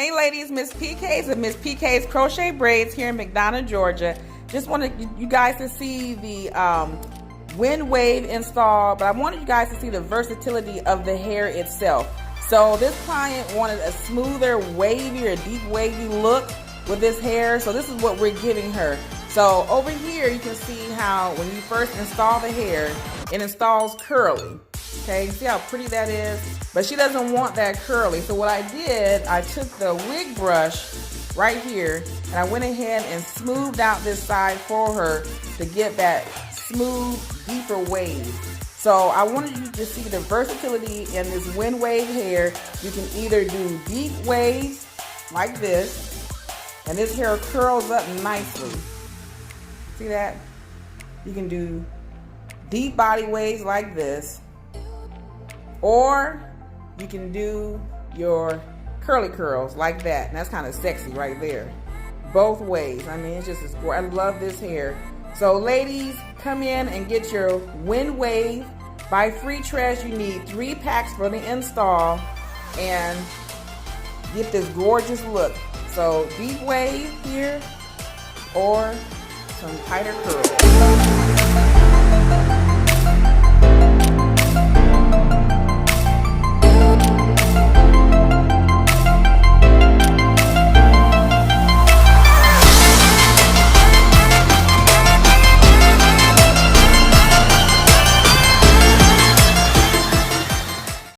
Hey ladies, MS.PK'S of MS.PK'S Crochet Braids here in McDonough, Georgia. Just wanted you guys to see the wind wave install, but I wanted you guys to see the versatility of the hair itself. So this client wanted a smoother, wavier, deep wavy look with this hair, so this is what we're giving her. So over here you can see how when you first install the hair, it installs curly. Okay, see how pretty that is? But she doesn't want that curly. So what I did, I took the wig brush right here and I went ahead and smoothed out this side for her to get that smooth, deeper wave. So I wanted you to see the versatility in this wind wave hair. You can either do deep waves like this, and this hair curls up nicely. See that? You can do deep body waves like this, or you can do your curly curls like that. And that's kind of sexy right there. Both ways. I mean, it's just as I love this hair. So ladies, come in and get your wind wave by Freetress. You need 3 packs for the install and get this gorgeous look. So deep wave here or some tighter curls.